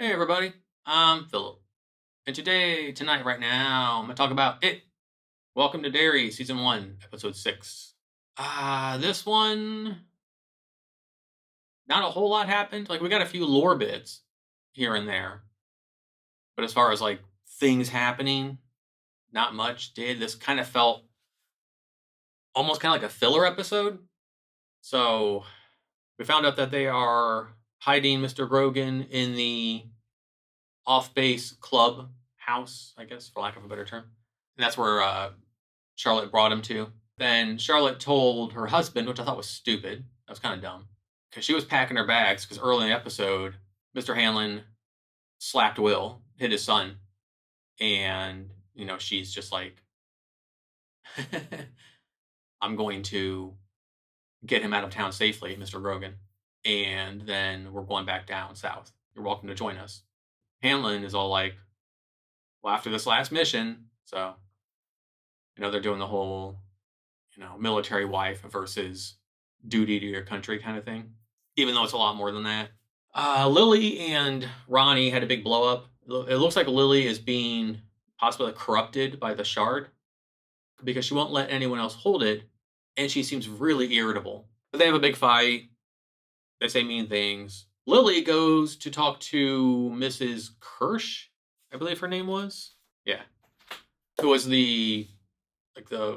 Hey everybody, I'm Philip, and tonight, right now, I'm gonna talk about it. Welcome to Derry, season 1, episode 6. This one, not a whole lot happened. Like we got a few lore bits here and there, but as far as like things happening, not much did. This kind of felt almost kind of like a filler episode. So we found out that they are hiding Mr. Grogan in the off-base club house, I guess, for lack of a better term. And that's where Charlotte brought him to. Then Charlotte told her husband, which I thought was stupid. That was kind of dumb. Because she was packing her bags, because early in the episode, Mr. Hanlon slapped Will, hit his son, and, she's just like, I'm going to get him out of town safely, Mr. Grogan, and then we're going back down south. You're welcome to join us. Hanlon is all like, well, after this last mission, so, they're doing the whole, military wife versus duty to your country kind of thing, even though it's a lot more than that. Lily and Ronnie had a big blow up. It looks like Lily is being possibly corrupted by the shard because she won't let anyone else hold it, and she seems really irritable. But they have a big fight. They say mean things. Lily goes to talk to Mrs. Kirsch, I believe her name was. Yeah. Who was the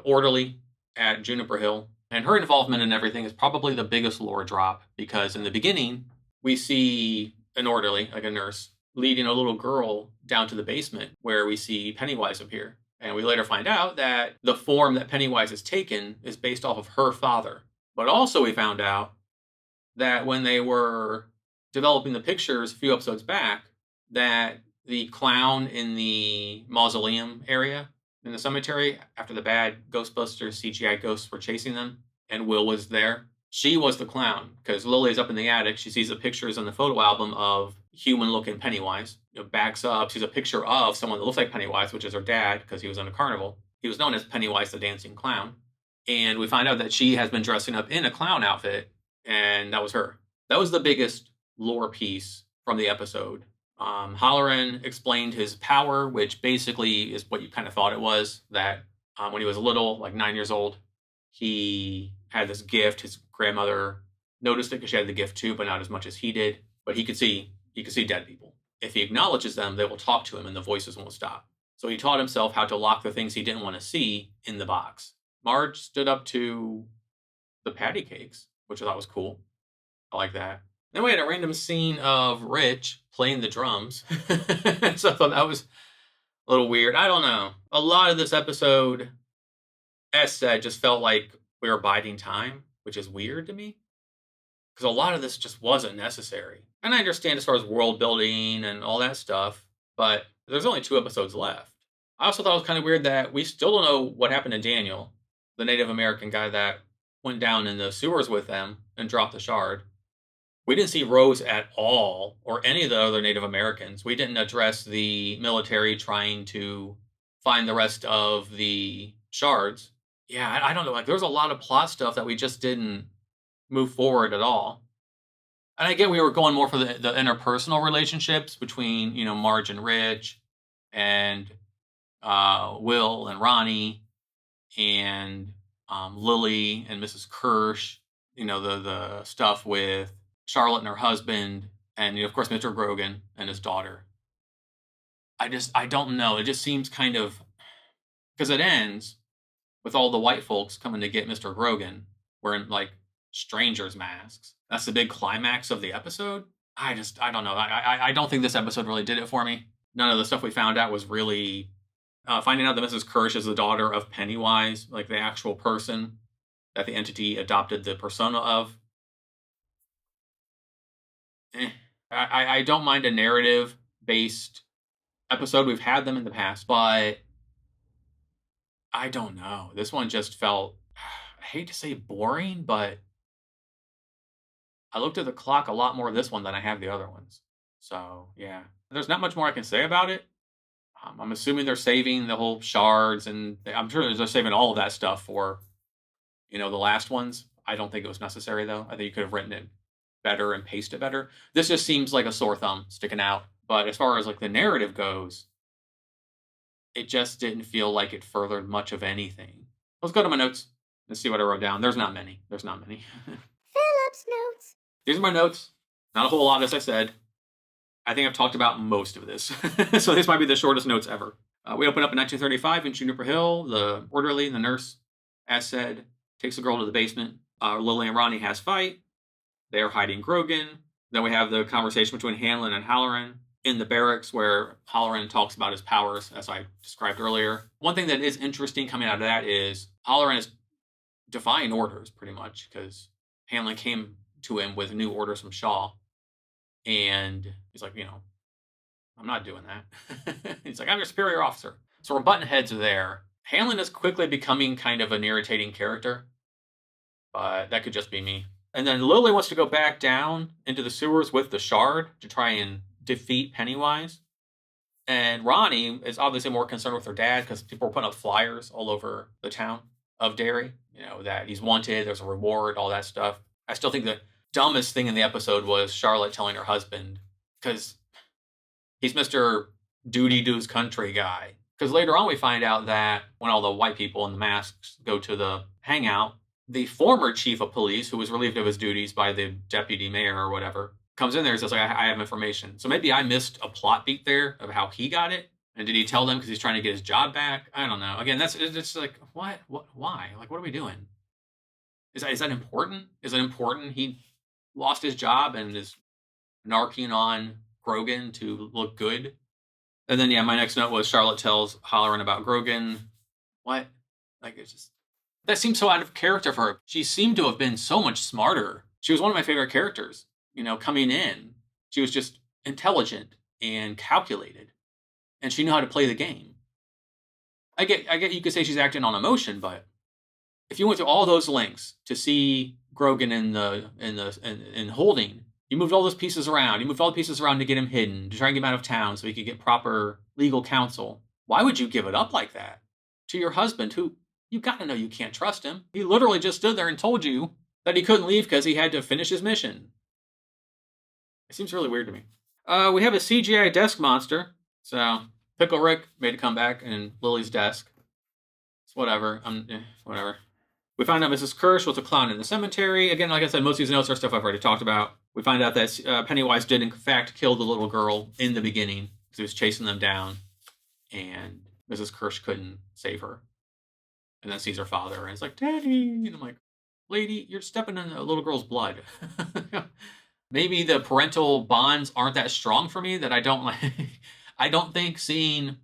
orderly at Juniper Hill. And her involvement in everything is probably the biggest lore drop, because in the beginning, we see an orderly, like a nurse, leading a little girl down to the basement where we see Pennywise appear. And we later find out that the form that Pennywise has taken is based off of her father. But also we found out that when they were developing the pictures a few episodes back, that the clown in the mausoleum area in the cemetery, after the bad Ghostbusters CGI ghosts were chasing them, and Will was there, she was the clown, because Lily's up in the attic. She sees the pictures in the photo album of human-looking Pennywise. Backs up, sees a picture of someone that looks like Pennywise, which is her dad, because he was in a carnival. He was known as Pennywise the Dancing Clown. And we find out that she has been dressing up in a clown outfit, and that was her. That was the biggest lore piece from the episode. Halloran explained his power, which basically is what you kind of thought it was, that when he was little, like 9 years old, he had this gift. His grandmother noticed it because she had the gift too, but not as much as he did. But he could see dead people. If he acknowledges them, they will talk to him and the voices won't stop. So he taught himself how to lock the things he didn't want to see in the box. Marge stood up to the patty cakes, which I thought was cool. I like that. Then we had a random scene of Rich playing the drums. So I thought that was a little weird. I don't know. A lot of this episode, as said, just felt like we were biding time, which is weird to me, because a lot of this just wasn't necessary. And I understand as far as world building and all that stuff, but there's only 2 episodes left. I also thought it was kind of weird that we still don't know what happened to Daniel, the Native American guy that went down in the sewers with them and dropped the shard. We didn't see Rose at all, or any of the other Native Americans. We didn't address the military trying to find the rest of the shards. Yeah, I don't know. Like, there's a lot of plot stuff that we just didn't move forward at all. And I get we were going more for the interpersonal relationships between, Marge and Rich, and Will and Ronnie, and Lily and Mrs. Kirsch. The stuff with Charlotte and her husband, and of course Mr. Grogan and his daughter. I don't know. It just seems kind of, because it ends with all the white folks coming to get Mr. Grogan wearing like strangers' masks. That's the big climax of the episode. I don't know. I don't think this episode really did it for me. None of the stuff we found out was really finding out that Mrs. Kirsch is the daughter of Pennywise, like the actual person that the entity adopted the persona of. I don't mind a narrative-based episode. We've had them in the past, but I don't know. This one just felt, I hate to say boring, but I looked at the clock a lot more this one than I have the other ones. So, yeah. There's not much more I can say about it. I'm assuming they're saving the whole shards, and I'm sure they're saving all of that stuff for, the last ones. I don't think it was necessary, though. I think you could have written it better and paced it better. This just seems like a sore thumb sticking out. But as far as like the narrative goes, it just didn't feel like it furthered much of anything. Let's go to my notes and see what I wrote down. There's not many. There's not many. Philip's notes. These are my notes. Not a whole lot, as I said. I think I've talked about most of this. So this might be the shortest notes ever. We open up in 1935 in Juniper Hill. The orderly, the nurse, as said, takes the girl to the basement. Lily and Ronnie has fight. They are hiding Grogan. Then we have the conversation between Hanlon and Halloran in the barracks where Halloran talks about his powers, as I described earlier. One thing that is interesting coming out of that is Halloran is defying orders pretty much because Hanlon came to him with new orders from Shaw. And he's like, I'm not doing that. He's like, I'm your superior officer. So we're button heads there. Hanlon is quickly becoming kind of an irritating character, but that could just be me. And then Lily wants to go back down into the sewers with the shard to try and defeat Pennywise. And Ronnie is obviously more concerned with her dad because people were putting up flyers all over the town of Derry, that he's wanted, there's a reward, all that stuff. I still think the dumbest thing in the episode was Charlotte telling her husband, because he's Mr. Duty Do's country guy. Because later on we find out that when all the white people in the masks go to the hangout, the former chief of police, who was relieved of his duties by the deputy mayor or whatever, comes in there and says, like, I have information. So maybe I missed a plot beat there of how he got it. And did he tell them because he's trying to get his job back? I don't know. Again, it's like, what, why? Like, what are we doing? Is that important? Is it important he lost his job and is narking on Grogan to look good? And then, my next note was Charlotte tells Halloran about Grogan. What? Like, it's just... That seems so out of character for her. She seemed to have been so much smarter. She was one of my favorite characters, coming in. She was just intelligent and calculated. And she knew how to play the game. I get you could say she's acting on emotion, but if you went through all those links to see Grogan in holding, you moved all those pieces around. You moved all the pieces around to get him hidden, to try and get him out of town so he could get proper legal counsel. Why would you give it up like that to your husband, who you gotta know you can't trust him? He literally just stood there and told you that he couldn't leave because he had to finish his mission. It seems really weird to me. We have a CGI desk monster. So Pickle Rick made a comeback in Lily's desk. It's whatever. Whatever. We find out Mrs. Kirsch was a clown in the cemetery. Again, like I said, most of these notes are stuff I've already talked about. We find out that Pennywise did, in fact, kill the little girl in the beginning because he was chasing them down, and Mrs. Kirsch couldn't save her. And then sees her father, and it's like, Daddy! And I'm like, lady, you're stepping in a little girl's blood. Maybe the parental bonds aren't that strong for me that I don't like. I don't think seeing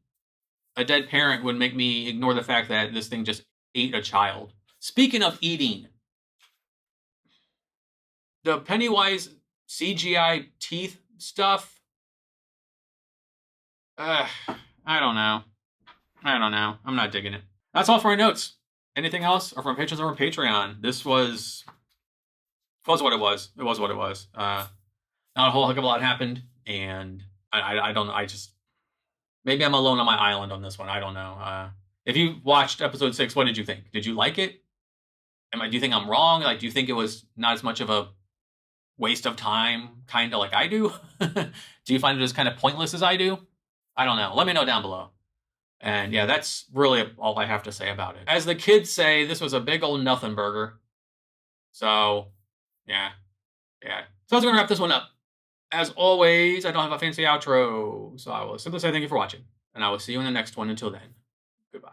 a dead parent would make me ignore the fact that this thing just ate a child. Speaking of eating, the Pennywise CGI teeth stuff, I don't know. I'm not digging it. That's all for my notes. Anything else? Or from patrons or from Patreon? This was what it was. It was what it was. Not a whole heck of a lot happened, and I don't know. Maybe I'm alone on my island on this one. I don't know. If you watched episode 6, what did you think? Did you like it? Do you think I'm wrong? Like, do you think it was not as much of a waste of time, kind of like I do? Do you find it as kind of pointless as I do? I don't know. Let me know down below. And yeah, that's really all I have to say about it. As the kids say, this was a big old nothing burger. So, yeah. So I was going to wrap this one up. As always, I don't have a fancy outro, so I will simply say thank you for watching, and I will see you in the next one. Until then, goodbye.